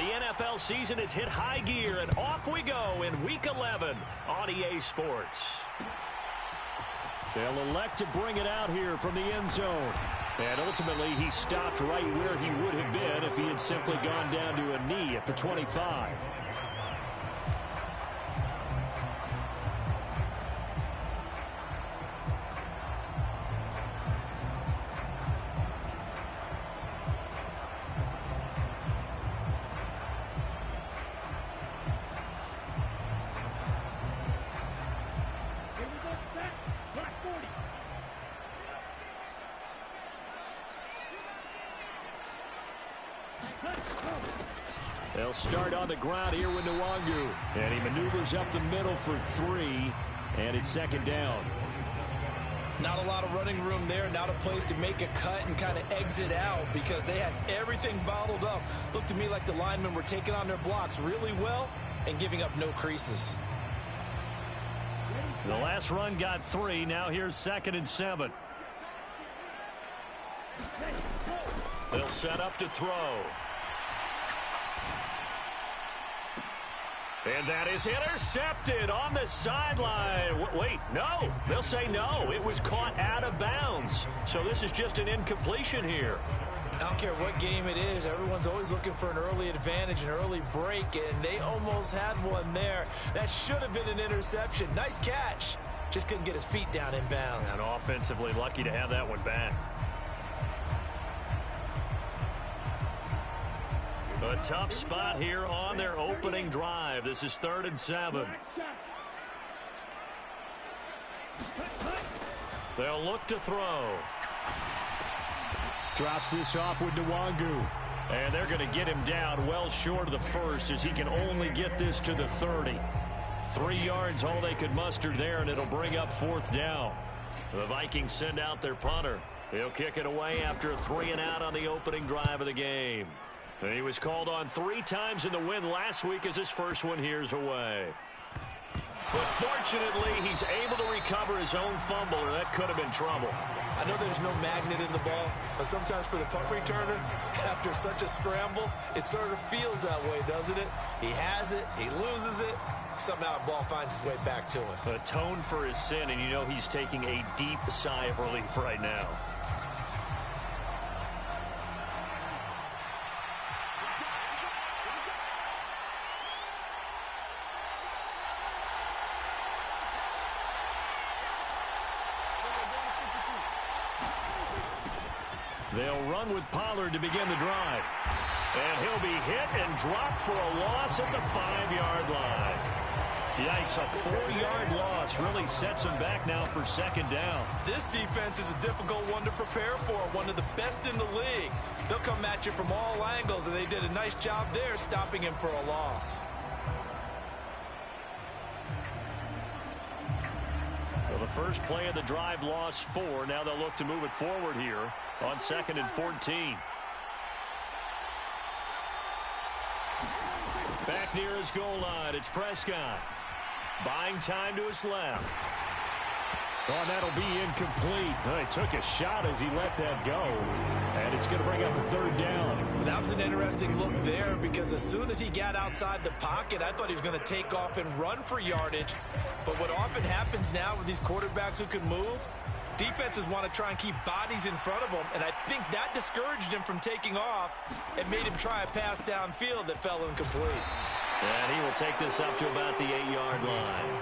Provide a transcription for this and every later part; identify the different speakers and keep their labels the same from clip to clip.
Speaker 1: The NFL season has hit high gear, and off we go in Week 11 on EA Sports. They'll elect to bring it out here from the end zone. And ultimately, he stopped right where he would have been if he had simply gone down to a knee at the 25. They'll start on the ground here with Nwangu. And he maneuvers up the middle for 3. And it's second down.
Speaker 2: Not a lot of running room there. Not a place to make a cut and kind of exit out because they had everything bottled up. Looked to me like the linemen were taking on their blocks really well and giving up no creases.
Speaker 1: The last run got 3. Now here's 2nd and 7. They'll set up to throw. And that is intercepted on the sideline. Wait, no. They'll say no. It was caught out of bounds. So this is just an incompletion here.
Speaker 2: I don't care what game it is. Everyone's always looking for an early advantage, an early break, and they almost had one there. That should have been an interception. Nice catch. Just couldn't get his feet down in bounds.
Speaker 1: And offensively lucky to have that one back. A tough spot here on their opening drive. This is 3rd and 7. They'll look to throw. Drops this off with Nwangu. And they're going to get him down well short of the first as he can only get this to the 30. 3 yards all they could muster there, and it'll bring up 4th down. The Vikings send out their punter. He'll kick it away after a 3-and-out on the opening drive of the game. He was called on 3 times in the win last week as his first one here's away. But fortunately, he's able to recover his own fumble, or that could have been trouble.
Speaker 2: I know there's no magnet in the ball, but sometimes for the punt returner, after such a scramble, it sort of feels that way, doesn't it? He has it, he loses it, somehow the ball finds its way back to him.
Speaker 1: Atone for his sin, and you know he's taking a deep sigh of relief right now. They'll run with Pollard to begin the drive. And he'll be hit and dropped for a loss at the 5-yard line. Yikes, a 4-yard loss really sets him back now for 2nd down.
Speaker 2: This defense is a difficult one to prepare for, one of the best in the league. They'll come at you from all angles, and they did a nice job there stopping him for a loss.
Speaker 1: Well, the first play of the drive lost 4. Now they'll look to move it forward here on 2nd and 14. Back near his goal line, it's Prescott. Buying time to his left. Oh, and that'll be incomplete. Oh, he took a shot as he let that go. And it's going to bring up a 3rd down.
Speaker 2: That was an interesting look there because as soon as he got outside the pocket, I thought he was going to take off and run for yardage. But what often happens now with these quarterbacks who can move, defenses want to try and keep bodies in front of them, and I think that discouraged him from taking off and made him try a pass downfield that fell incomplete.
Speaker 1: And he will take this up to about the 8-yard line.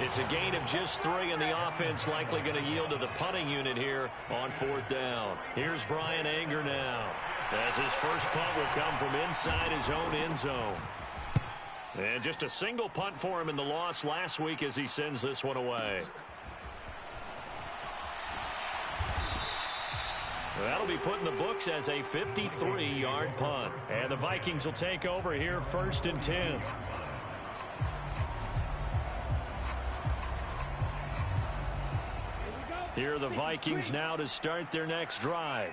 Speaker 1: It's a gain of just 3, and the offense likely going to yield to the punting unit here on 4th down. Here's Brian Anger now, as his first punt will come from inside his own end zone. And just a single punt for him in the loss last week as he sends this one away. That'll be put in the books as a 53-yard punt. And the Vikings will take over here 1st and 10. Here are the Vikings now to start their next drive.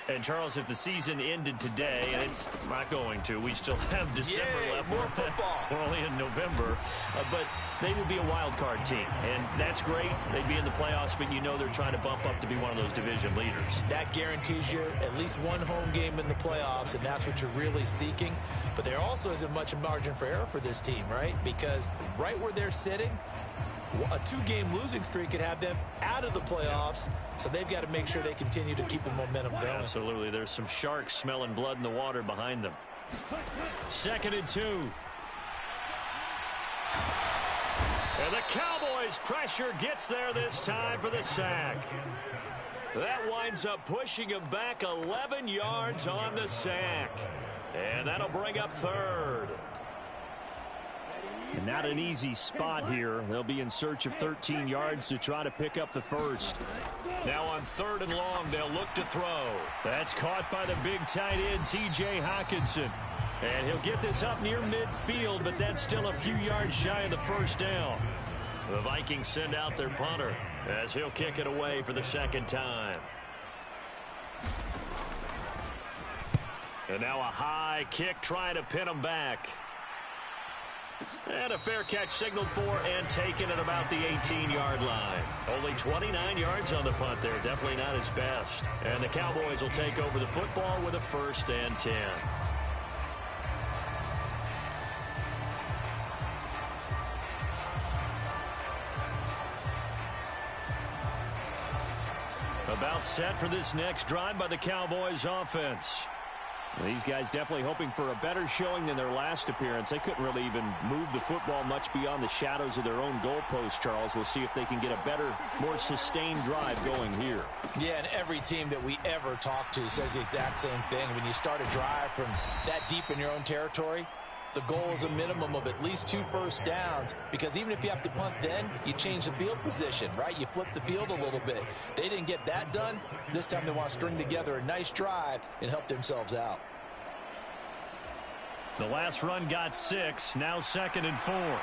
Speaker 1: And, Charles, if the season ended today, and it's not going to, we still have December left.
Speaker 2: More football.
Speaker 1: We're only in November. But they would be a wild card team, and that's great. They'd be in the playoffs, but you know they're trying to bump up to be one of those division leaders.
Speaker 2: That guarantees you at least one home game in the playoffs, and that's what you're really seeking. But there also isn't much margin for error for this team, right? Because right where they're sitting, a 2-game losing streak could have them out of the playoffs, so they've got to make sure they continue to keep the momentum going.
Speaker 1: Absolutely. There's some sharks smelling blood in the water behind them. 2nd and 2. And the Cowboys' pressure gets there this time for the sack. That winds up pushing him back 11 yards on the sack. And that'll bring up 3rd. And not an easy spot here. They'll be in search of 13 yards to try to pick up the 1st. Now on 3rd and long, they'll look to throw. That's caught by the big tight end, T.J. Hockenson. And he'll get this up near midfield, but that's still a few yards shy of the 1st down. The Vikings send out their punter as he'll kick it away for the 2nd time. And now a high kick trying to pin him back. And a fair catch signaled for and taken at about the 18-yard line. Only 29 yards on the punt there. Definitely not his best. And the Cowboys will take over the football with a 1st and 10. About set for this next drive by the Cowboys offense. These guys definitely hoping for a better showing than their last appearance. They couldn't really even move the football much beyond the shadows of their own goalpost, Charles. We'll see if they can get a better, more sustained drive going here.
Speaker 2: Yeah, and every team that we ever talk to says the exact same thing. When you start a drive from that deep in your own territory, the goal is a minimum of at least 2 first downs, because even if you have to punt then, you change the field position, right? You flip the field a little bit. They didn't get that done. This time they want to string together a nice drive and help themselves out.
Speaker 1: The last run got 6, now 2nd and 4.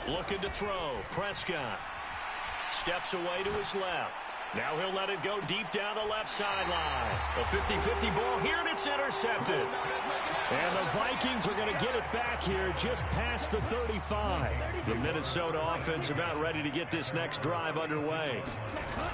Speaker 1: Looking to throw. Prescott steps away to his left. Now he'll let it go deep down the left sideline. A 50-50 ball here, and it's intercepted. And the Vikings are going to get it back here just past the 35. The Minnesota offense about ready to get this next drive underway.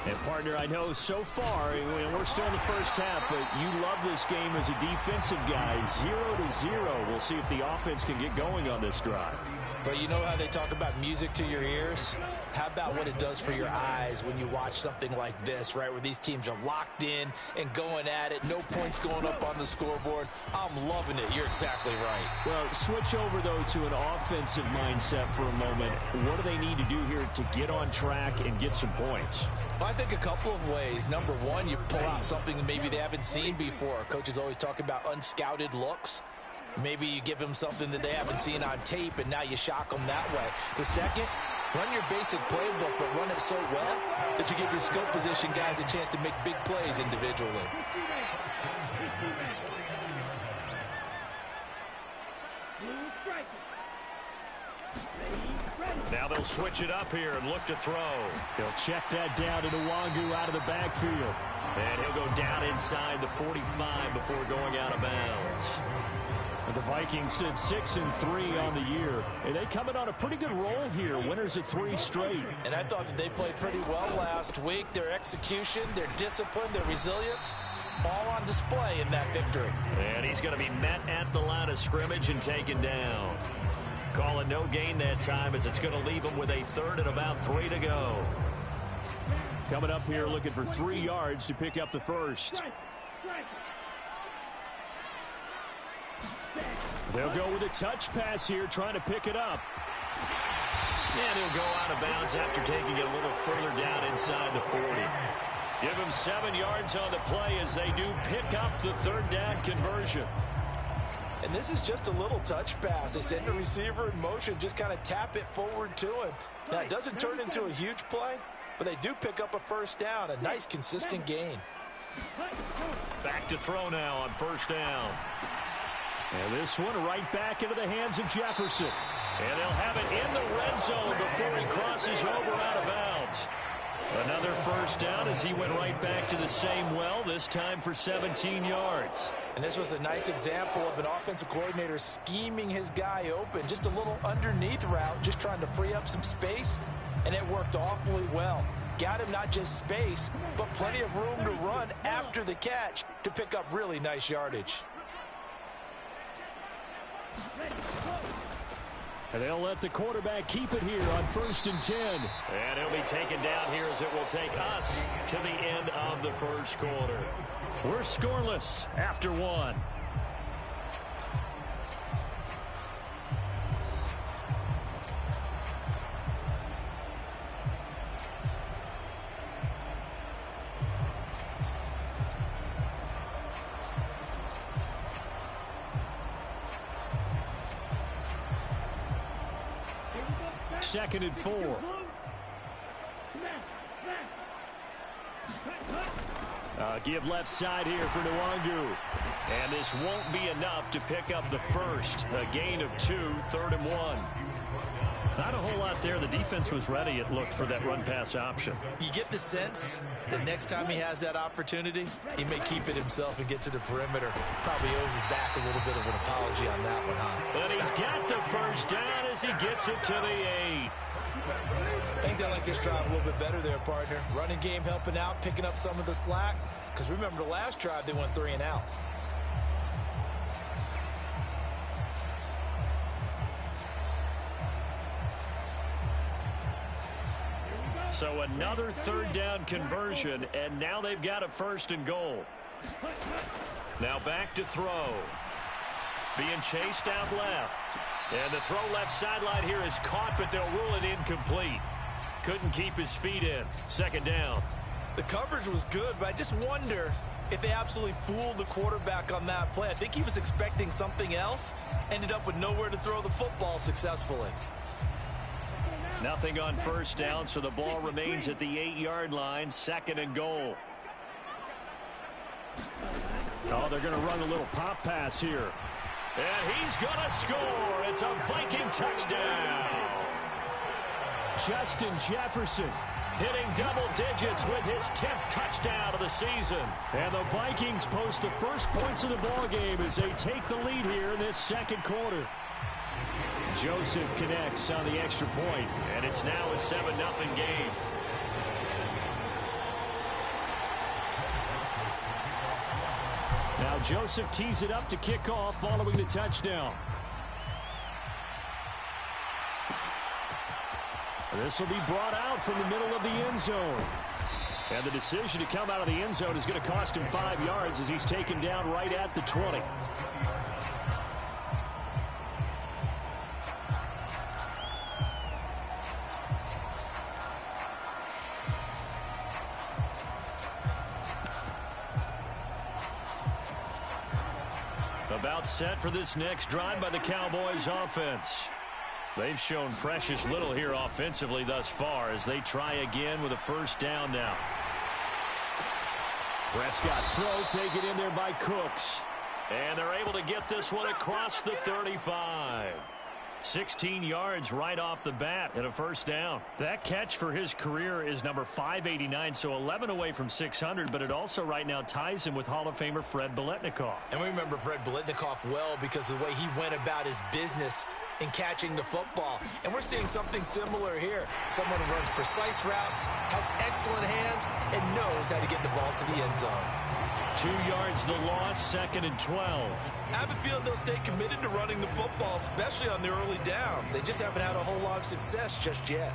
Speaker 1: And, partner, I know so far, we're still in the first half, but you love this game as a defensive guy. 0-0. We'll see if the offense can get going on this drive.
Speaker 2: But you know how they talk about music to your ears? How about what it does for your eyes when you watch something like this, right, where these teams are locked in and going at it, no points going up on the scoreboard? I'm loving it. You're exactly right.
Speaker 1: Well, switch over, though, to an offensive mindset for a moment. What do they need to do here to get on track and get some points?
Speaker 2: Well, I think a couple of ways. Number one, you pull out something that maybe they haven't seen before. Coaches always talk about unscouted looks. Maybe you give them something that they haven't seen on tape, and now you shock them that way. The second, run your basic playbook, but run it so well that you give your skill position guys a chance to make big plays individually.
Speaker 1: Now they'll switch it up here and look to throw. They'll check that down to Nwangwu out of the backfield. And he'll go down inside the 45 before going out of bounds. The Vikings sit 6-3 on the year, and they come in on a pretty good roll here. Winners of 3 straight.
Speaker 2: And I thought that they played pretty well last week. Their execution, their discipline, their resilience, all on display in that victory.
Speaker 1: And he's going to be met at the line of scrimmage and taken down. Call it no gain that time, as it's going to leave him with a 3rd and about 3 to go. Coming up here looking for 3 yards to pick up the 1st. They'll go with a touch pass here, trying to pick it up. And he'll go out of bounds after taking it a little further down inside the 40. Give him 7 yards on the play as they do pick up the 3rd down conversion.
Speaker 2: And this is just a little touch pass. They send the receiver in motion, just kind of tap it forward to him. Now, it doesn't turn into a huge play, But they do pick up a first down, a nice, consistent gain.
Speaker 1: Back to throw now on first down. And this one right back into the hands of Jefferson. And they'll have it in the red zone before he crosses over out of bounds. Another first down as he went right back to the same well, this time for 17 yards.
Speaker 2: And this was a nice example of an offensive coordinator scheming his guy open. Just a little underneath route, just trying to free up some space, and it worked awfully well. Got him not just space, but plenty of room to run after the catch to pick up really nice yardage.
Speaker 1: And they'll let the quarterback keep it here on 1st and 10. And he'll be taken down here as it will take us to the end of the first quarter. We're scoreless after one. Second and 4. Give left side here for Nwangu. And this won't be enough to pick up the first. A gain of 2, 3rd and 1. Not a whole lot there. The defense was ready, it looked, for that run-pass option.
Speaker 2: You get the sense that next time he has that opportunity, he may keep it himself and get to the perimeter. Probably owes his back a little bit of an apology on that one, huh?
Speaker 1: And he's got the first down as he gets it to the 8.
Speaker 2: I think they like this drive a little bit better there, partner. Running game helping out, picking up some of the slack. Because remember, the last drive, they went 3 and out.
Speaker 1: So another 3rd down conversion, and now they've got a 1st and goal. Now back to throw. Being chased out left. And the throw left sideline here is caught, but they'll rule it incomplete. Couldn't keep his feet in. 2nd down.
Speaker 2: The coverage was good, but I just wonder if they absolutely fooled the quarterback on that play. I think he was expecting something else. Ended up with nowhere to throw the football successfully.
Speaker 1: Nothing on 1st down, so the ball remains at the 8-yard line. 2nd and goal. Oh, they're going to run a little pop pass here. And he's going to score. It's a Viking touchdown. Justin Jefferson hitting double digits with his 10th touchdown of the season. And the Vikings post the first points of the ball game as they take the lead here in this 2nd quarter. Joseph connects on the extra point, and it's now a 7-0 game. Now Joseph tees it up to kick off following the touchdown. This will be brought out from the middle of the end zone. And the decision to come out of the end zone is going to cost him 5 yards as he's taken down right at the 20. About set for this next drive by the Cowboys offense. They've shown precious little here offensively thus far as they try again with a 1st down now. Prescott's throw taken in there by Cooks. And they're able to get this one across the 35. 16 yards right off the bat and a 1st down. That catch for his career is number 589, so 11 away from 600, but it also right now ties him with Hall of Famer Fred Biletnikoff.
Speaker 2: And we remember Fred Biletnikoff well because of the way he went about his business in catching the football. And we're seeing something similar here. Someone who runs precise routes, has excellent hands, and knows how to get the ball to the end zone.
Speaker 1: 2 yards the loss, 2nd and 12.
Speaker 2: I have a feeling they'll stay committed to running the football, especially on the early downs. They just haven't had a whole lot of success just yet.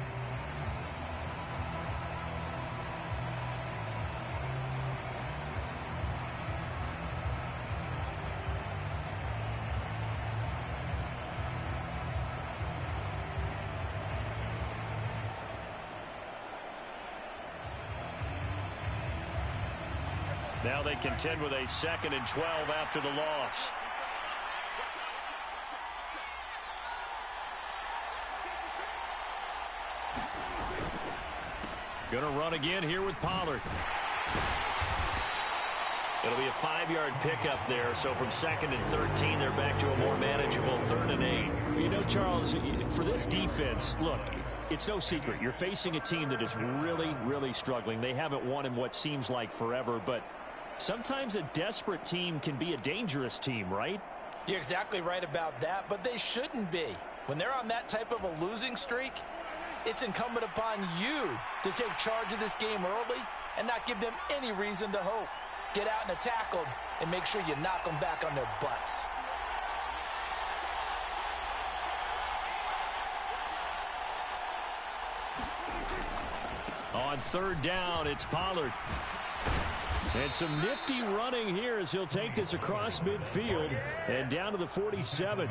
Speaker 1: Now they contend with a 2nd and 12 after the loss. Going to run again here with Pollard. It'll be a 5-yard pickup there. So from 2nd and 13, they're back to a more manageable 3rd and 8.
Speaker 3: You know, Charles, for this defense, look, it's no secret. You're facing a team that is really, really struggling. They haven't won in what seems like forever, but sometimes a desperate team can be a dangerous team, right?
Speaker 2: You're exactly right about that, but they shouldn't be. When they're on that type of a losing streak, it's incumbent upon you to take charge of this game early and not give them any reason to hope. Get out and attack them and make sure you knock them back on their butts.
Speaker 1: On 3rd down, it's Pollard. And some nifty running here as he'll take this across midfield and down to the 47.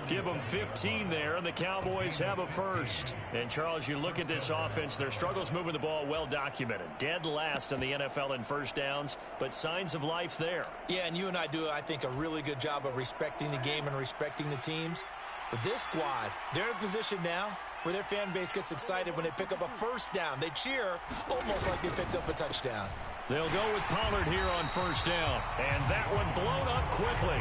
Speaker 1: Give them 15 there, and the Cowboys have a first. And, Charles, you look at this offense, their struggles moving the ball well documented. Dead last in the NFL in first downs, but signs of life there.
Speaker 2: Yeah, and you and I do, I think, a really good job of respecting the game and respecting the teams. But this squad, they're in a position now where their fan base gets excited when they pick up a first down. They cheer almost like they picked up a touchdown.
Speaker 1: They'll go with Pollard here on 1st down. And that one blown up quickly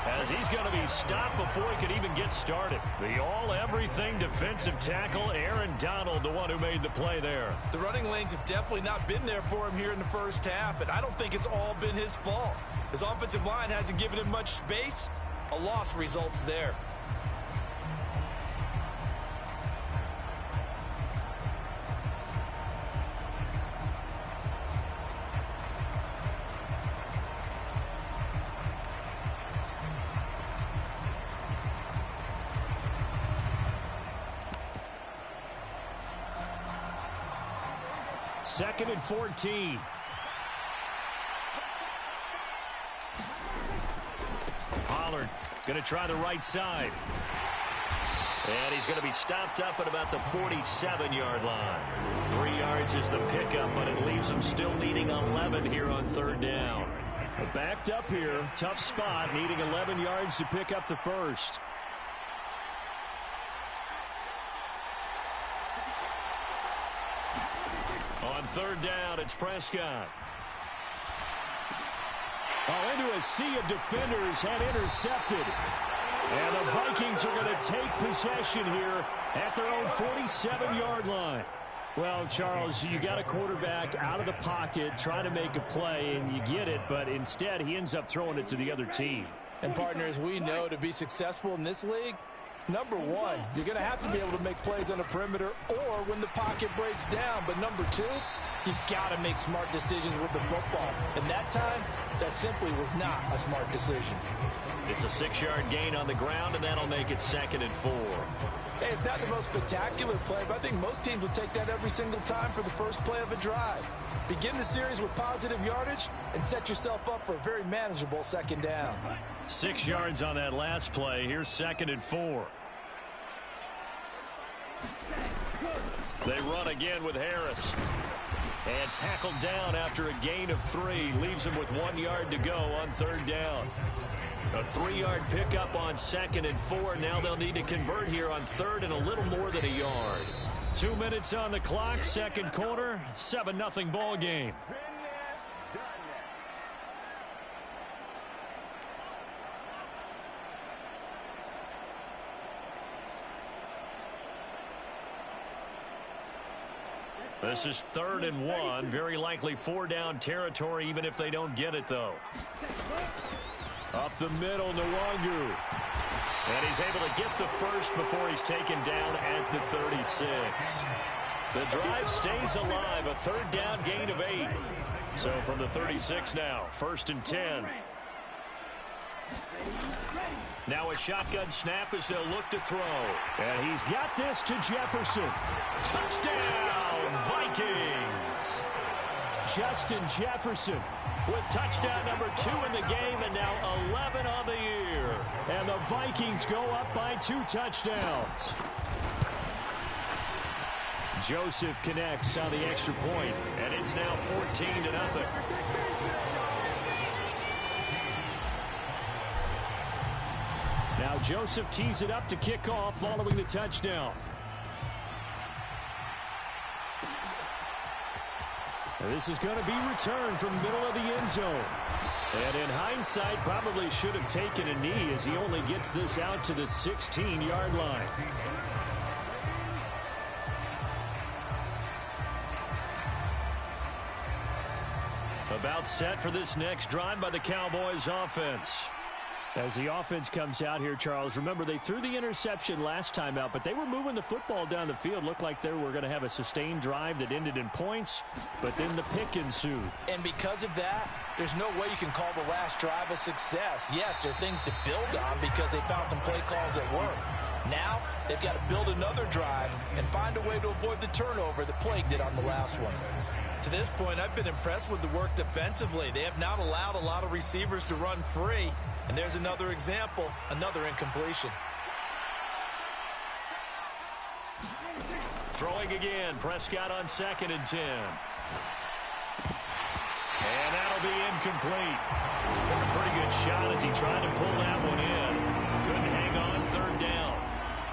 Speaker 1: as he's going to be stopped before he could even get started. The all-everything defensive tackle, Aaron Donald, the one who made the play there.
Speaker 2: The running lanes have definitely not been there for him here in the first half, and I don't think it's all been his fault. His offensive line hasn't given him much space. A loss results there.
Speaker 1: Second and 14. Pollard going to try the right side. And he's going to be stopped up at about the 47-yard line. 3 yards is the pickup, but it leaves him still needing 11 here on 3rd down. Backed up here, tough spot, needing 11 yards to pick up the first. On 3rd down, it's Prescott.
Speaker 3: Oh, into a sea of defenders and intercepted. And the Vikings are going to take possession here at their own 47-yard line. Well, Charles, you got a quarterback out of the pocket trying to make a play, and you get it, but instead he ends up throwing it to the other team.
Speaker 2: And, partners, we know to be successful in this league, number one, you're going to have to be able to make plays on the perimeter or when the pocket breaks down. But number two, you've got to make smart decisions with the football. And that time, that simply was not a smart decision.
Speaker 1: It's a 6-yard gain on the ground, and that'll make it 2nd and 4.
Speaker 2: Hey, it's not the most spectacular play, but I think most teams will take that every single time for the first play of a drive. Begin the series with positive yardage and set yourself up for a very manageable 2nd down.
Speaker 1: 6 yards on that last play. Here's 2nd and 4. They run again with Harris. And tackled down after a gain of 3. Leaves him with 1 yard to go on 3rd down. A 3-yard pickup on 2nd and 4. Now they'll need to convert here on 3rd and a little more than a yard. 2 minutes on the clock, 2nd quarter, 7-0 ball game. This is 3rd and 1. Very likely 4-down territory, even if they don't get it, though. Up the middle, Nwangu. And he's able to get the first before he's taken down at the 36. The drive stays alive. A 3rd down gain of 8. So from the 36 now, 1st and 10. Now a shotgun snap as they'll look to throw.
Speaker 3: And he's got this to Jefferson.
Speaker 1: Touchdown, Vikings!
Speaker 3: Justin Jefferson
Speaker 1: with touchdown number 2 in the game, and now 11 on the year.
Speaker 3: And the Vikings go up by 2 touchdowns. Joseph connects on the extra point,
Speaker 1: and it's now 14-0.
Speaker 3: Now Joseph tees it up to kick off following the touchdown. And this is going to be returned from the middle of the end zone. And in hindsight, probably should have taken a knee as he only gets this out to the 16-yard line. About set for this next drive by the Cowboys offense. As the offense comes out here, Charles, remember they threw the interception last time out, but they were moving the football down the field. Looked like they were going to have a sustained drive that ended in points, but then the pick ensued.
Speaker 2: And because of that, there's no way you can call the last drive a success. Yes, there are things to build on because they found some play calls that work. Now, they've got to build another drive and find a way to avoid the turnover that plagued it on the last one. To this point, I've been impressed with the work defensively. They have not allowed a lot of receivers to run free. And there's another example, another incompletion.
Speaker 1: Throwing again, Prescott on 2nd and 10. And that'll be incomplete. Took a pretty good shot as he tried to pull that one in. Couldn't hang on 3rd down.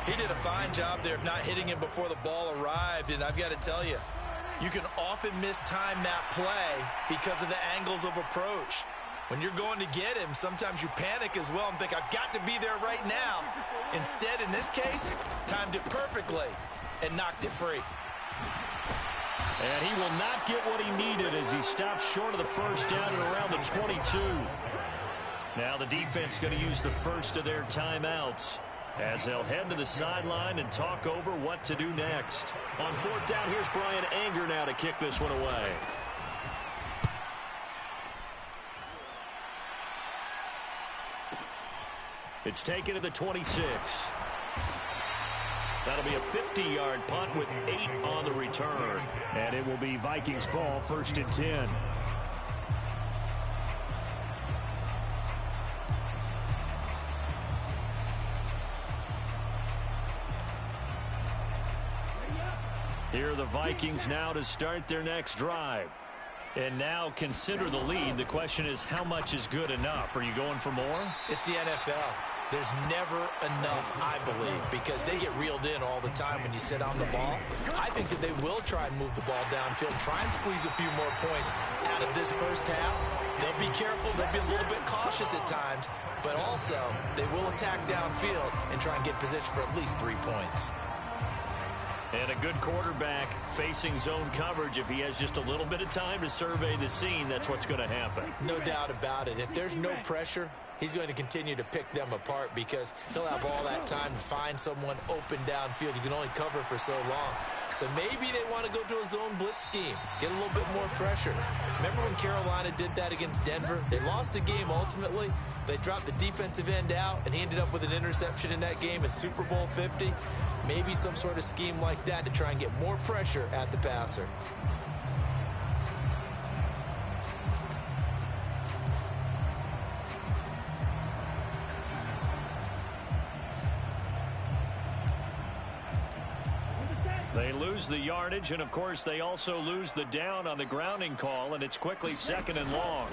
Speaker 2: He did a fine job there of not hitting him before the ball arrived. And I've got to tell you, you can often mistime that play because of the angles of approach. When you're going to get him, sometimes you panic as well and think, I've got to be there right now. Instead, in this case, timed it perfectly and knocked it free.
Speaker 1: And he will not get what he needed as he stops short of the 1st down and around the 22. Now the defense going to use the first of their timeouts as they'll head to the sideline and talk over what to do next. On 4th down, here's Brian Anger now to kick this one away. It's taken to the 26. That'll be a 50-yard punt with 8 on the return.
Speaker 3: And it will be Vikings ball, 1st and 10. Here are the Vikings now to start their next drive. And now consider the lead. The question is, how much is good enough? Are you going for more?
Speaker 2: It's the NFL. There's never enough, I believe, because they get reeled in all the time when you sit on the ball. I think that they will try and move the ball downfield, try and squeeze a few more points out of this first half. They'll be careful. They'll be a little bit cautious at times, but also they will attack downfield and try and get position for at least 3 points.
Speaker 1: And a good quarterback facing zone coverage, if he has just a little bit of time to survey the scene, that's what's going to happen.
Speaker 2: No doubt about it. If there's no pressure, he's going to continue to pick them apart because he'll have all that time to find someone open downfield. You can only cover for so long. So maybe they want to go to a zone blitz scheme, get a little bit more pressure. Remember when Carolina did that against Denver? They lost the game ultimately. They dropped the defensive end out, and he ended up with an interception in that game in Super Bowl 50. Maybe some sort of scheme like that to try and get more pressure at the passer.
Speaker 1: They lose the yardage, and of course they also lose the down on the grounding call, and it's quickly 2nd and long.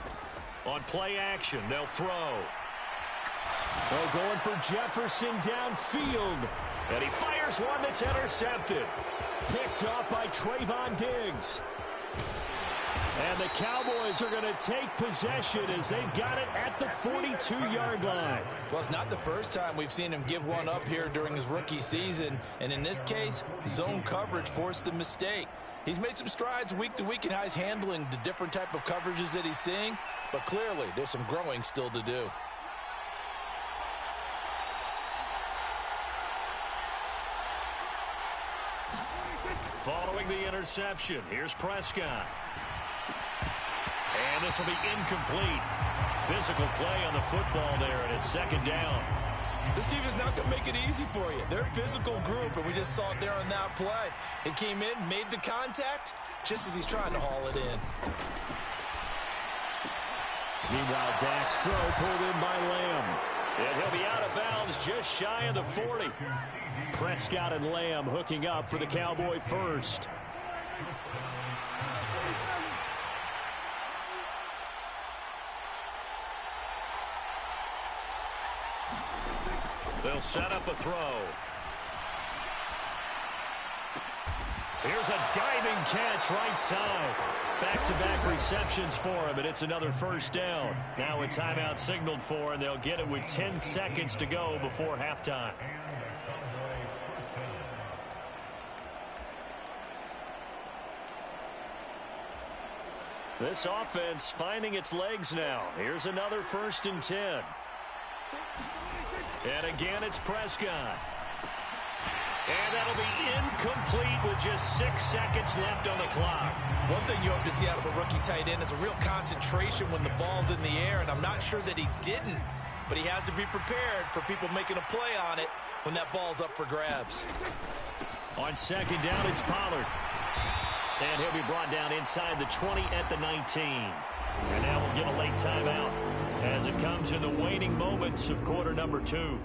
Speaker 1: On play action, they'll throw.
Speaker 3: They're going for Jefferson downfield.
Speaker 1: And he fires one that's intercepted.
Speaker 3: Picked off by Trayvon Diggs. And the Cowboys are going to take possession as they've got it at the 42-yard line.
Speaker 2: Well, it's not the first time we've seen him give one up here during his rookie season. And in this case, zone coverage forced the mistake. He's made some strides week to week in how he's handling the different type of coverages that he's seeing. But clearly, there's some growing still to do.
Speaker 1: Following the interception, here's Prescott. And this will be incomplete. Physical play on the football there, and it's 2nd down.
Speaker 2: This team is not going to make it easy for you. They're a physical group, and we just saw it there on that play. It came in, made the contact, just as he's trying to haul it in.
Speaker 3: Meanwhile, Dak's throw pulled in by Lamb.
Speaker 1: And he'll be out of bounds just shy of the 40.
Speaker 3: Prescott and Lamb hooking up for the Cowboy first.
Speaker 1: They'll set up a throw. Here's a diving catch right side. Back-to-back receptions for him, and it's another first down. Now a timeout signaled for, and they'll get it with 10 seconds to go before halftime. This offense finding its legs now. Here's another 1st and 10. And again, it's Prescott. And that'll be incomplete with just 6 seconds left on the clock.
Speaker 2: One thing you hope to see out of a rookie tight end is a real concentration when the ball's in the air, and I'm not sure that he didn't, but he has to be prepared for people making a play on it when that ball's up for grabs.
Speaker 1: On 2nd down, it's Pollard. And he'll be brought down inside the 20 at the 19. And now we'll get a late timeout as it comes in the waning moments of quarter number 2.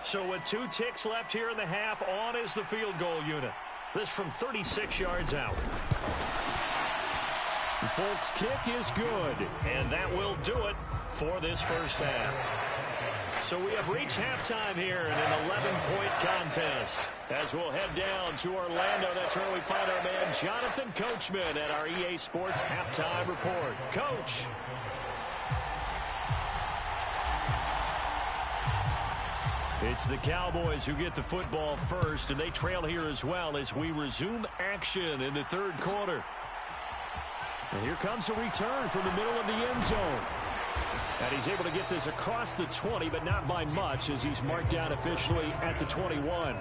Speaker 1: So with 2 ticks left here in the half, on is the field goal unit. This from 36 yards out. Folks, kick is good, and that will do it for this first half. So we have reached halftime here in an 11-point contest. As we'll head down to Orlando, that's where we find our man Jonathan Coachman at our EA Sports Halftime Report. Coach. It's the Cowboys who get the football first, and they trail here as well as we resume action in the 3rd quarter. And here comes a return from the middle of the end zone. And he's able to get this across the 20, but not by much, as he's marked down officially at the 21.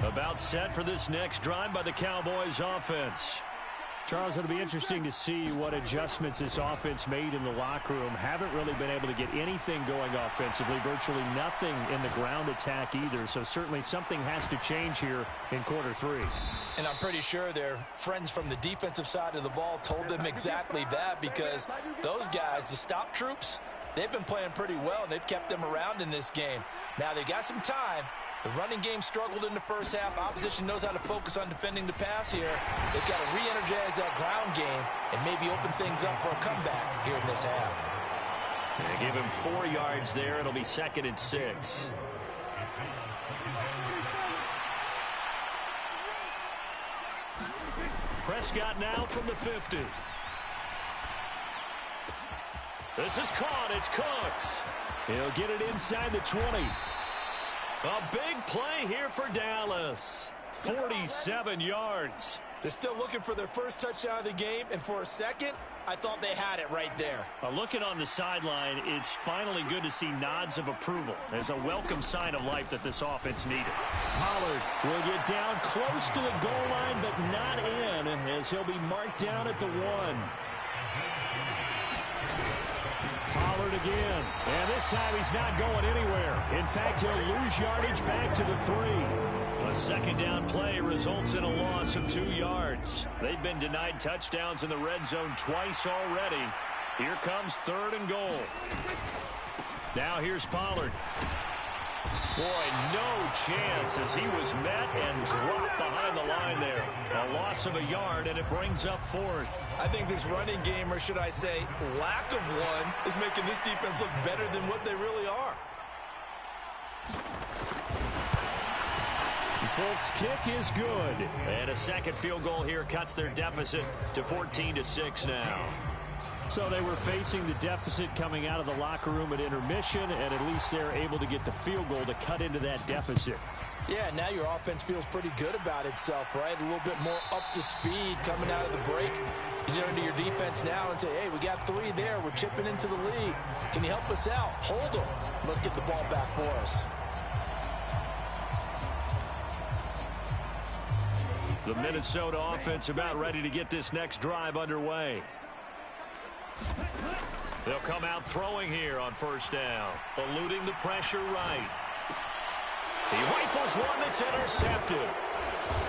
Speaker 1: About set for this next drive by the Cowboys offense. Charles, it'll be interesting to see what adjustments this offense made in the locker room. Haven't really been able to get anything going offensively. Virtually nothing in the ground attack either. So certainly something has to change here in quarter 3.
Speaker 2: And I'm pretty sure their friends from the defensive side of the ball told them exactly that, because those guys, the stop troops, they've been playing pretty well, and they've kept them around in this game. Now they got some time. The running game struggled in the first half. Opposition knows how to focus on defending the pass here. They've got to re-energize that ground game and maybe open things up for a comeback here in this half.
Speaker 1: They give him 4 yards there. It'll be 2nd and 6. Prescott now from the 50. This is caught. It's Cooks. He'll get it inside the 20. A big play here for Dallas. 47 yards.
Speaker 2: They're still looking for their first touchdown of the game, and for a second, I thought they had it right there.
Speaker 1: Looking on the sideline, it's finally good to see nods of approval as a welcome sign of life that this offense needed. Pollard will get down close to the goal line, but not in, as he'll be marked down at the 1. Pollard again, and this time he's not going anywhere. In fact, he'll lose yardage back to the 3. A 2nd down play results in a loss of 2 yards. They've been denied touchdowns in the red zone twice already. Here comes 3rd and goal. Now here's Pollard. Boy, no chance as he was met and dropped behind the line there. A loss of a yard, and it brings up 4th.
Speaker 2: I think this running game, or should I say lack of one, is making this defense look better than what they really are.
Speaker 1: Folks, kick is good. And a 2nd field goal here cuts their deficit to 14-6 now. So they were facing the deficit coming out of the locker room at intermission, and at least they're able to get the field goal to cut into that deficit.
Speaker 2: Yeah, now your offense feels pretty good about itself, right? A little bit more up to speed coming out of the break. You turn to your defense now and say, hey, we got 3 there. We're chipping into the lead. Can you help us out? Hold them. Let's get the ball back for us.
Speaker 1: The Minnesota offense about ready to get this next drive underway. They'll come out throwing here on 1st down, eluding the pressure right. He rifles one that's intercepted.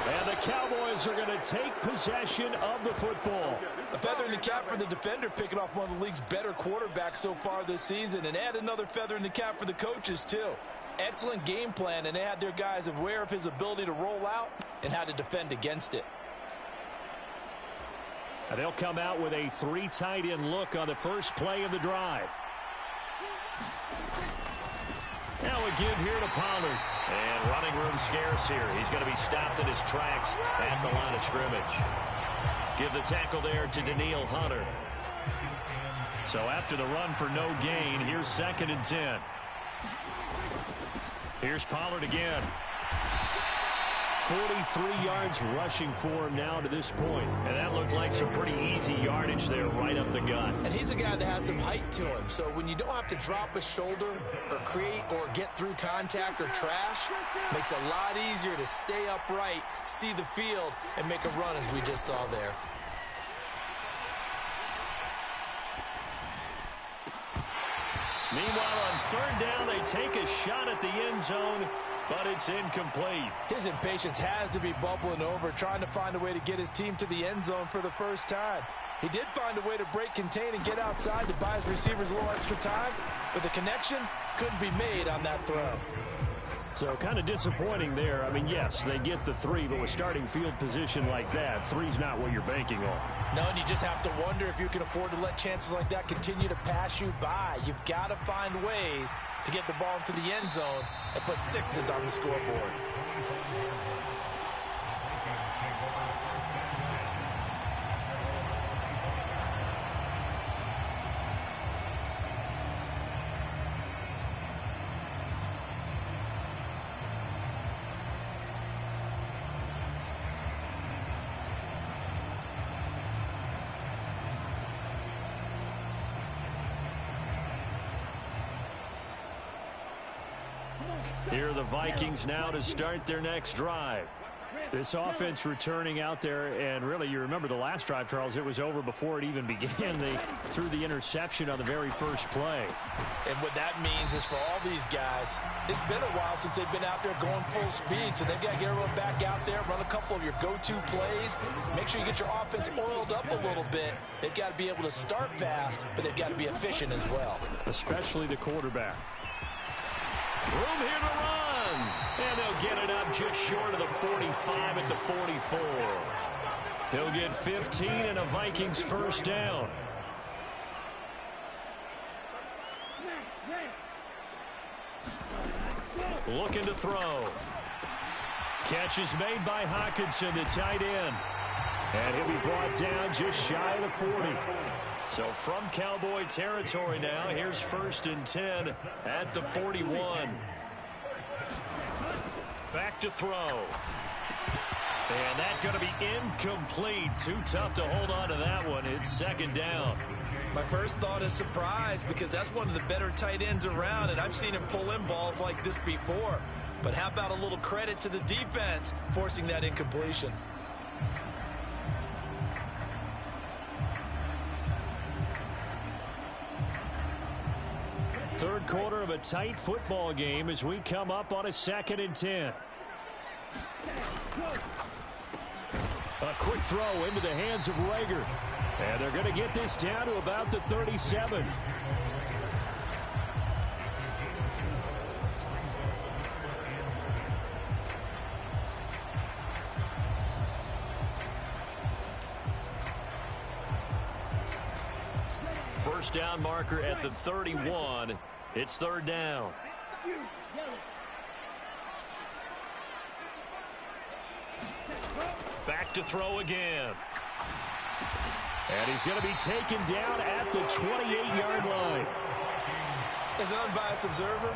Speaker 1: And the Cowboys are going to take possession of the football.
Speaker 2: A feather in the cap for the defender, picking off one of the league's better quarterbacks so far this season, and add another feather in the cap for the coaches, too. Excellent game plan, and they had their guys aware of his ability to roll out and how to defend against it.
Speaker 3: And they'll come out with a 3 tight end look on the first play of the drive. Now a give here to Pollard. And running room scarce here. He's going to be stopped in his tracks at the line of scrimmage. Give the tackle there to Danielle Hunter. So after the run for no gain, here's 2nd and 10. Here's Pollard again. 43 yards rushing for him now to this point. And that looked like some pretty easy yardage there right up the gut.
Speaker 2: And he's a guy that has some height to him. So when you don't have to drop a shoulder or create or get through contact or trash, makes it a lot easier to stay upright, see the field, and make a run as we just saw there.
Speaker 3: Meanwhile, on 3rd down, they take a shot at the end zone, but it's incomplete.
Speaker 2: His impatience has to be bubbling over, trying to find a way to get his team to the end zone for the first time. He did find a way to break contain and get outside to buy his receivers a little extra time, but the connection couldn't be made on that throw.
Speaker 3: So kind of disappointing there. I mean, yes, they get the 3, but with starting field position like that, 3's not what you're banking on.
Speaker 2: No, and you just have to wonder if you can afford to let chances like that continue to pass you by. You've got to find ways to get the ball into the end zone and put 6s on the scoreboard.
Speaker 3: Here are the Vikings now to start their next drive. This offense returning out there, and really, you remember the last drive, Charles, it was over before it even began. They threw the interception on the very first play.
Speaker 2: And what that means is for all these guys, it's been a while since they've been out there going full speed, so they've got to get everyone back out there, run a couple of your go-to plays, make sure you get your offense oiled up a little bit. They've got to be able to start fast, but they've got to be efficient as well.
Speaker 3: Especially the quarterback. Room here to run. And they'll get it up just short of the 45 at the 44. He'll get 15 and a Vikings first down. Looking to throw. Catch is made by Hockenson, the tight end. And he'll be brought down just shy of the 40. So from Cowboy territory now, here's 1st and 10 at the 41. Back to throw. And that's going to be incomplete. Too tough to hold on to that one. It's 2nd down.
Speaker 2: My first thought is surprise, because that's one of the better tight ends around, and I've seen him pull in balls like this before. But how about a little credit to the defense forcing that incompletion?
Speaker 3: Third quarter of a tight football game as we come up on a 2nd and 10. A quick throw into the hands of Rager. And they're going to get this down to about the 37. First down marker at the 31. It's 3rd down. Back to throw again. And he's going to be taken down at the 28-yard line.
Speaker 2: As an unbiased observer,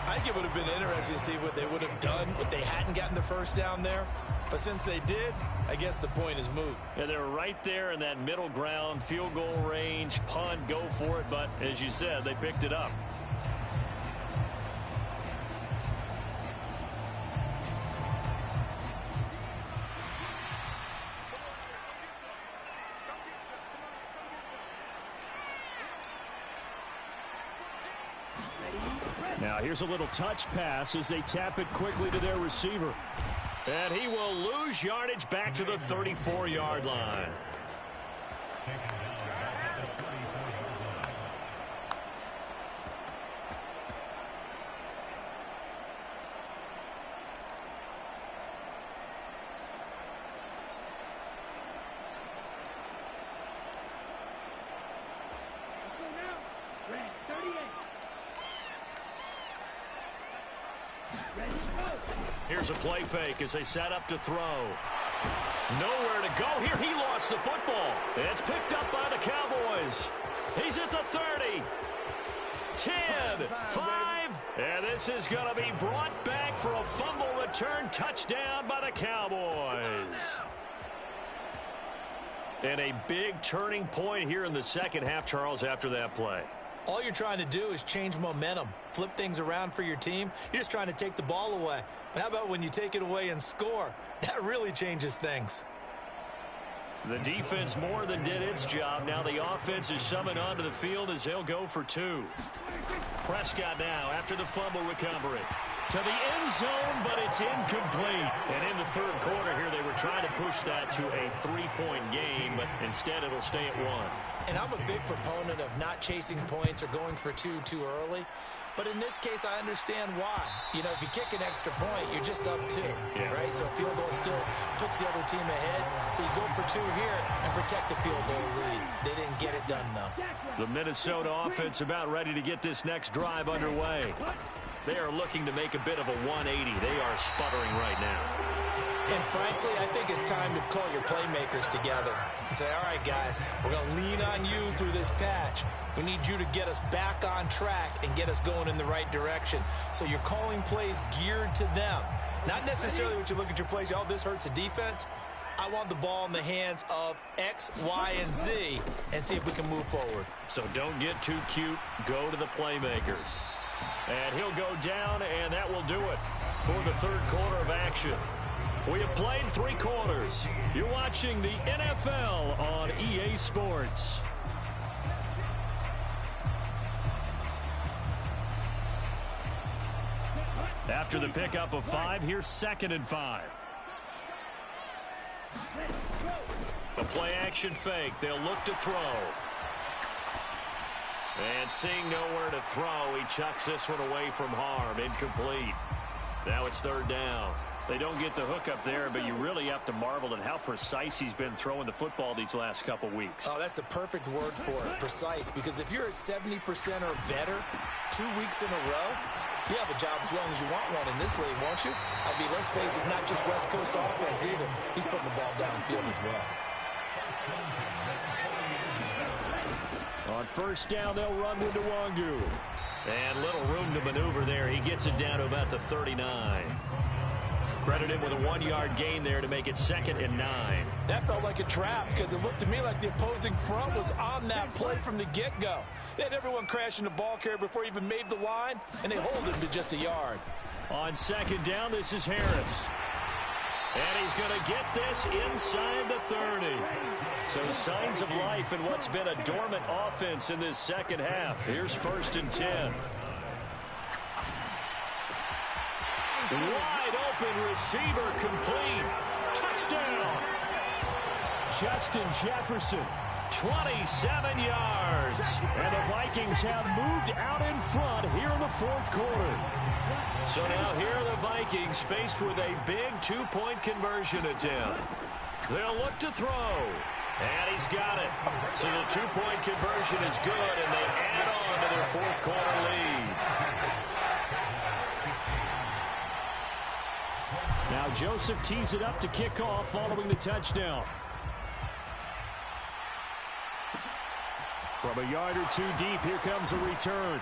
Speaker 2: I think it would have been interesting to see what they would have done if they hadn't gotten the first down there. But since they did, I guess the point is moot.
Speaker 3: And they're right there in that middle ground, field goal range, punt, go for it. But as you said, they picked it up. Now here's a little touch pass as they tap it quickly to their receiver. And he will lose yardage back to the 34-yard line.
Speaker 1: Here's a play fake as they set up to throw. Nowhere to go here. He lost the football. It's picked up by the Cowboys. He's at the 30. 10, 5, and this is going to be brought back for a fumble return touchdown by the Cowboys. And a big turning point here in the second half, Charles, after that play.
Speaker 2: All you're trying to do is change momentum, flip things around for your team. You're just trying to take the ball away. But how about when you take it away and score? That really changes things.
Speaker 1: The defense more than did its job. Now the offense is summoned onto the field as they'll go for 2. Prescott now after the fumble recovery. To the end zone, but it's incomplete. And in the third quarter here, they were trying to push that to a 3-point game, but instead it'll stay at 1.
Speaker 2: And I'm a big proponent of not chasing points or going for 2 too early. But in this case, I understand why. You know, if you kick an extra point, you're just up 2, right? So a field goal still puts the other team ahead. So you go for 2 here and protect the field goal lead. They didn't get it done, though.
Speaker 1: The Minnesota offense about ready to get this next drive underway. They are looking to make a bit of a 180. They are sputtering right now.
Speaker 2: And frankly, I think it's time to call your playmakers together and say, all right, guys, we're going to lean on you through this patch. We need you to get us back on track and get us going in the right direction. So you're calling plays geared to them. Not necessarily what you look at your plays, oh, this hurts the defense. I want the ball in the hands of X, Y, and Z and see if we can move forward.
Speaker 1: So don't get too cute. Go to the playmakers. And he'll go down, and that will do it for the third quarter of action. We have played 3 quarters. You're watching the NFL on EA Sports. After the pickup of 5, here's 2nd and 5. A play-action fake. They'll look to throw. And seeing nowhere to throw, he chucks this one away from harm. Incomplete. Now it's 3rd down. They don't get the hook up there, but you really have to marvel at how precise he's been throwing the football these last couple weeks.
Speaker 2: Oh, that's the perfect word for it, precise. Because if you're at 70% or better 2 weeks in a row, you have a job as long as you want one in this league, won't you? I mean, let's face it, it's not just West Coast offense either. He's putting the ball downfield as well.
Speaker 1: On 1st down, they'll run with Nwangu. And little room to maneuver there. He gets it down to about the 39. Credit him with a 1-yard gain there to make it 2nd and 9.
Speaker 2: That felt like a trap because it looked to me like the opposing front was on that play from the get-go. They had everyone crashing the ball carrier before he even made the line, and they hold him to just a yard.
Speaker 1: On 2nd down, this is Harris. And he's going to get this inside the 30. So signs of life in what's been a dormant offense in this second half. Here's 1st and 10. Wide open receiver complete. Touchdown. Justin Jefferson, 27 yards. And the Vikings have moved out in front here in the 4th quarter. So now here are the Vikings faced with a big 2-point conversion attempt. They'll look to throw. And he's got it. So the 2-point conversion is good, and they add on to their 4th quarter lead. Now Joseph tees it up to kick off following the touchdown. From a yard or 2 deep, here comes a return.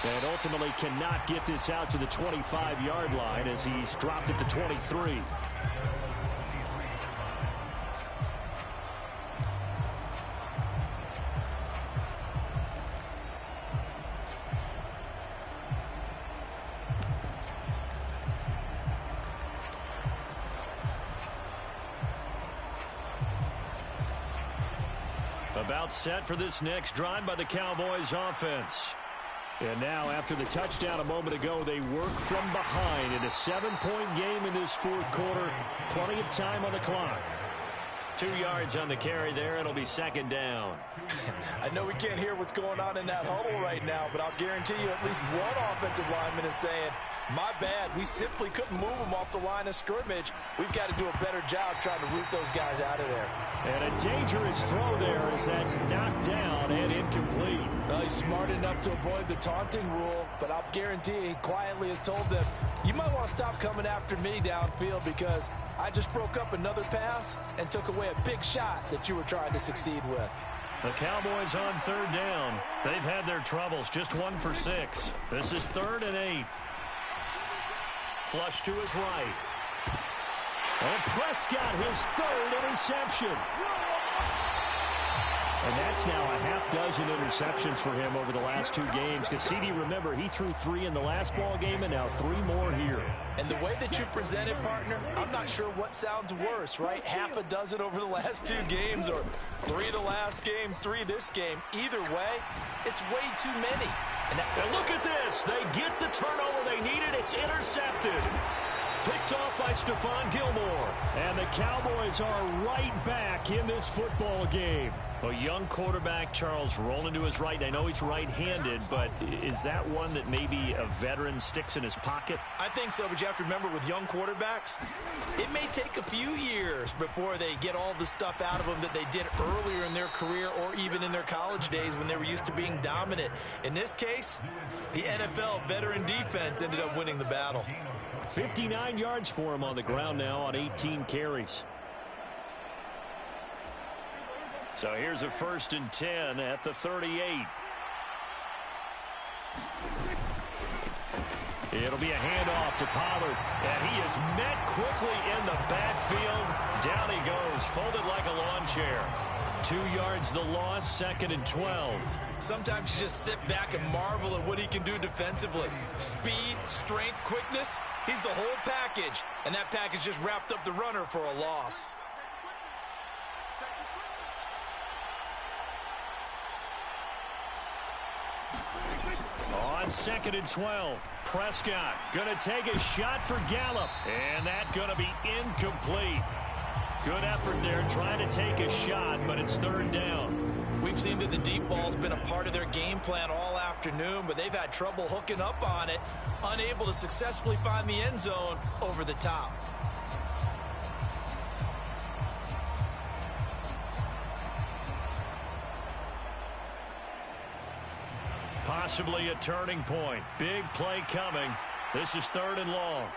Speaker 1: And ultimately cannot get this out to the 25-yard line as he's dropped at the 23. About set for this next drive by the Cowboys offense. And now after the touchdown a moment ago, they work from behind in a 7-point game in this 4th quarter. Plenty of time on the clock. 2 yards on the carry there. It'll be 2nd down.
Speaker 2: I know we can't hear what's going on in that huddle right now, but I'll guarantee you at least one offensive lineman is saying, My bad. We simply couldn't move them off the line of scrimmage. We've got to do a better job trying to root those guys out of there.
Speaker 3: And a dangerous throw there as that's knocked down and incomplete.
Speaker 2: Well, he's smart enough to avoid the taunting rule, but I'll guarantee he quietly has told them, you might want to stop coming after me downfield because I just broke up another pass and took away a big shot that you were trying to succeed with.
Speaker 1: The Cowboys on third down. They've had their troubles, just 1 for 6. This is 3rd and 8. Flush to his right.
Speaker 3: And Prescott, his 3rd interception. And that's now a half-dozen interceptions for him over the last 2 games. Because CD, remember, he threw 3 in the last ball game and now 3 more here.
Speaker 2: And the way that you present it, partner, I'm not sure what sounds worse, right? Half a dozen over the last 2 games or 3 the last game, 3 this game. Either way, it's way too many.
Speaker 1: And look at this. They get the turnover they needed. It's intercepted. Picked off by Stephon Gilmore.
Speaker 3: And the Cowboys are right back in this football game.
Speaker 1: A young quarterback, Charles, rolling to his right. I know he's right-handed, but is that one that maybe a veteran sticks in his pocket?
Speaker 2: I think so, but you have to remember with young quarterbacks, it may take a few years before they get all the stuff out of them that they did earlier in their career or even in their college days when they were used to being dominant. In this case, the NFL veteran defense ended up winning the battle.
Speaker 3: 59 yards for him on the ground now on 18 carries.
Speaker 1: So here's a 1st and 10 at the 38. It'll be a handoff to Pollard. And he is met quickly in the backfield. Down he goes, folded like a lawn chair. 2 yards the loss, 2nd and 12.
Speaker 2: Sometimes you just sit back and marvel at what he can do defensively. Speed, strength, quickness. He's the whole package. And that package just wrapped up the runner for a loss.
Speaker 1: On 2nd and 12, Prescott going to take a shot for Gallup. And that going to be incomplete. Good effort there trying to take a shot, but it's 3rd down.
Speaker 2: We've seen that the deep ball's been a part of their game plan all afternoon, but they've had trouble hooking up on it, unable to successfully find the end zone over the top.
Speaker 1: Possibly a turning point. Big play coming. This is 3rd and long.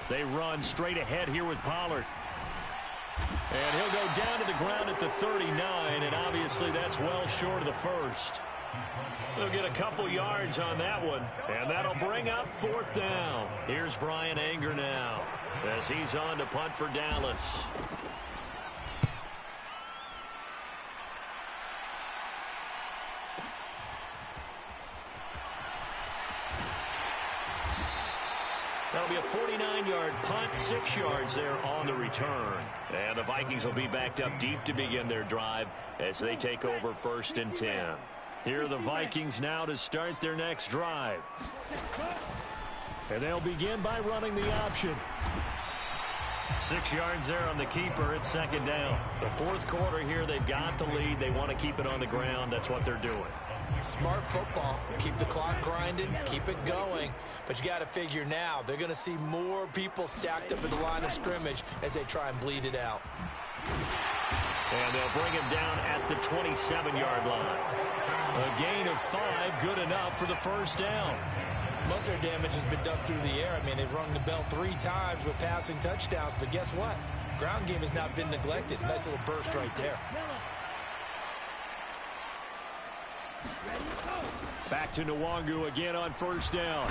Speaker 1: They run straight ahead here with Pollard. And he'll go down to the ground at the 39, and obviously that's well short of the first. They'll get a couple yards on that one, and that'll bring up 4th down. Here's Brian Anger now as he's on to punt for Dallas. That'll be a 49-yard punt, 6 yards there on the return. And the Vikings will be backed up deep to begin their drive as they take over 1st and 10. Here are the Vikings now to start their next drive.
Speaker 3: And they'll begin by running the option.
Speaker 1: 6 yards there on the keeper. It's 2nd down. The 4th quarter here, they've got the lead. They want to keep it on the ground. That's what they're doing.
Speaker 2: Smart football. Keep the clock grinding, keep it going. But you got to figure now, they're going to see more people stacked up in the line of scrimmage as they try and bleed it out.
Speaker 1: And they'll bring him down at the 27-yard line. A gain of 5, good enough for the 1st down.
Speaker 2: Most of their damage has been done through the air. I mean, they've rung the bell 3 times with passing touchdowns, but guess what? Ground game has not been neglected. Nice little burst right there.
Speaker 3: Back to Nwangu again on 1st down.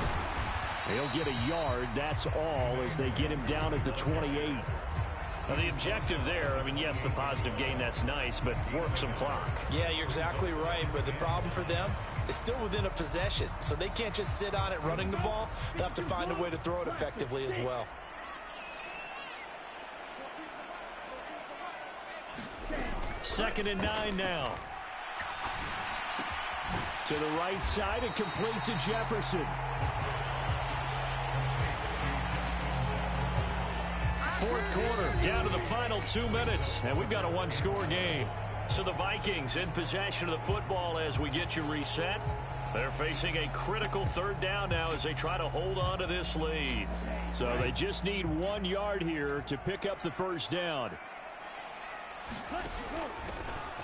Speaker 3: He'll get a yard, that's all, as they get him down at the 28.
Speaker 1: Now the objective there, I mean, yes, the positive gain, that's nice, but work some clock.
Speaker 2: Yeah, you're exactly right, but the problem for them is still within a possession, so they can't just sit on it running the ball. They'll have to find a way to throw it effectively as well.
Speaker 3: Second and 9 now. To the right side and complete to Jefferson.
Speaker 1: Fourth quarter, down to the final 2 minutes, and we've got a 1-score game. So the Vikings in possession of the football as we get you reset. They're facing a critical third down now as they try to hold on to this lead.
Speaker 3: So they just need 1 yard here to pick up the first down.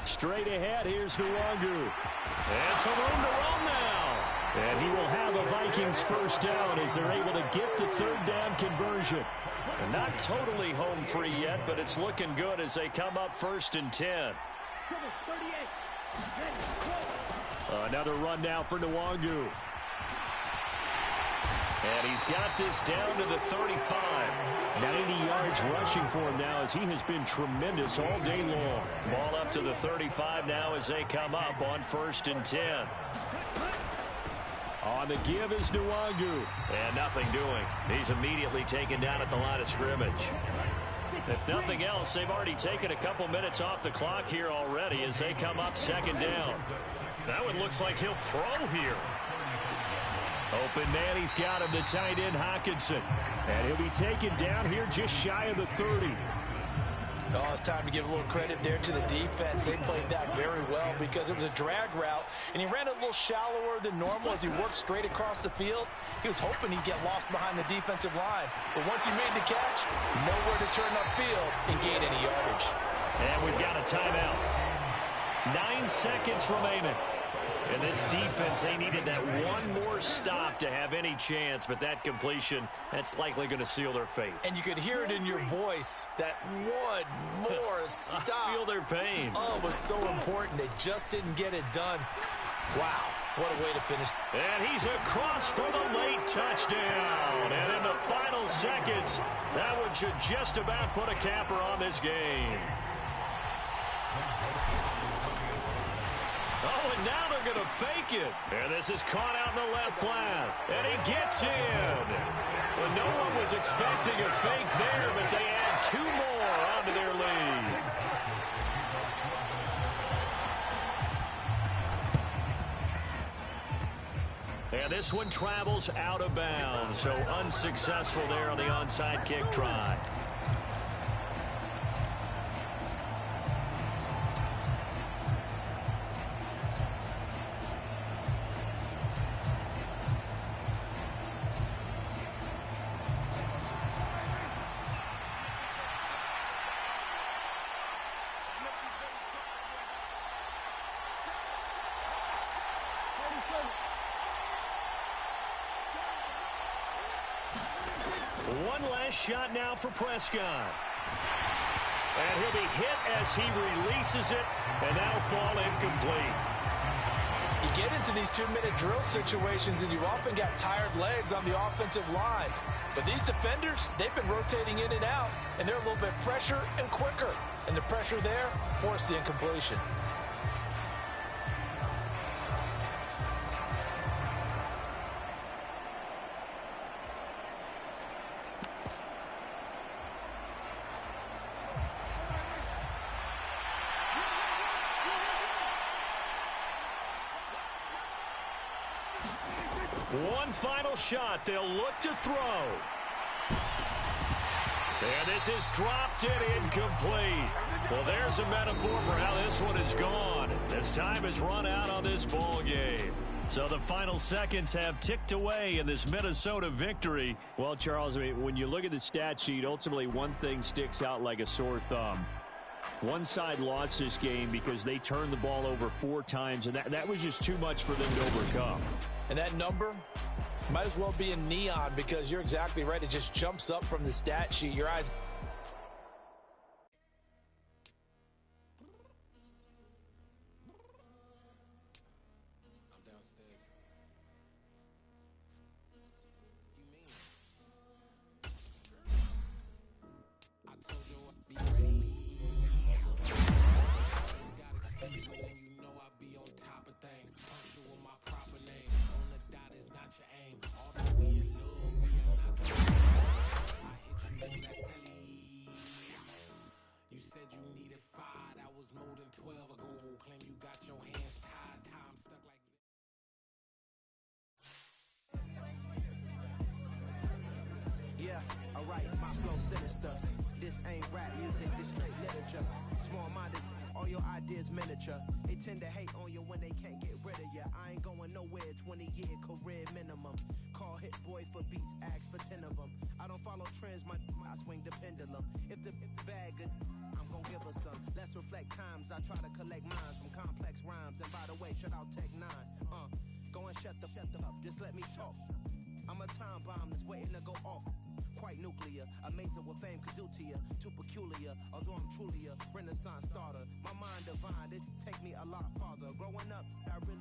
Speaker 3: Straight ahead, here's Nwangu.
Speaker 1: And some room to run now.
Speaker 3: And he will have a Vikings first down as they're able to get the third down conversion.
Speaker 1: And not totally home free yet, but it's looking good as they come up 1st and 10.
Speaker 3: Another run now for Nwangu.
Speaker 1: And he's got this down to the 35.
Speaker 3: 90 yards rushing for him now as he has been tremendous all day long.
Speaker 1: Ball up to the 35 now as they come up on 1st and 10.
Speaker 3: On the give is Nwangu.
Speaker 1: And nothing doing. He's immediately taken down at the line of scrimmage. If nothing else, they've already taken a couple minutes off the clock here already as they come up 2nd down. That one looks like he'll throw here.
Speaker 3: Open man, he's got him, the tight end Hockenson. And he'll be taken down here just shy of the 30.
Speaker 2: Oh, it's time to give a little credit there to the defense. They played that very well because it was a drag route, and he ran a little shallower than normal as he worked straight across the field. He was hoping he'd get lost behind the defensive line. But once he made the catch, nowhere to turn upfield and gain any yardage.
Speaker 1: And we've got a timeout. 9 seconds remaining. And this defense, they needed that one more stop to have any chance, but that completion, that's likely going to seal their fate.
Speaker 2: And you could hear it in your voice, that one more stop.
Speaker 1: I feel their pain.
Speaker 2: Oh, it was so important. They just didn't get it done. Wow, what a way to finish.
Speaker 1: And he's across for the late touchdown. And in the final seconds, that one should just about put a capper on this game. Oh, and now they're going to fake it. And this is caught out in the left flat. And he gets in. Well, no one was expecting a fake there, but they add 2 more onto their lead. And this one travels out of bounds, so unsuccessful there on the onside kick try. One last shot now for Prescott. And he'll be hit as he releases it, and that'll fall incomplete.
Speaker 2: You get into these 2-minute drill situations, and you often got tired legs on the offensive line. But these defenders, they've been rotating in and out, and they're a little bit fresher and quicker. And the pressure there forced the incompletion.
Speaker 1: One final shot. They'll look to throw. And this is dropped and incomplete. Well, there's a metaphor for how this one is gone. As time has run out on this ball game. So the final seconds have ticked away in this Minnesota victory.
Speaker 3: Well, Charles, I mean, when you look at the stat sheet, ultimately one thing sticks out like a sore thumb. One side lost this game because they turned the ball over 4 times, and that was just too much for them to overcome.
Speaker 2: And that number might as well be in neon because you're exactly right. It just jumps up from the stat sheet. Your eyes...
Speaker 4: Yeah, alright, my flow sinister. This ain't rap music, this straight literature. Small-minded All your ideas miniature. They tend to hate on you when they can't get rid of you. I ain't going nowhere, 20-year career minimum. Call Hit Boy for beats, ask for 10 of them. I don't follow trends, I swing the pendulum. If the bag good, I'm gon' give her some. Let's reflect times, I try to collect minds from complex rhymes. And by the way, shout out Tech 9. Go and shut the up, just let me talk. I'm a time bomb that's waiting to go off. Quite nuclear, amazing what fame could do to you. Too peculiar, although I'm truly a renaissance starter. My mind divine, it take me a lot farther. Growing up, I really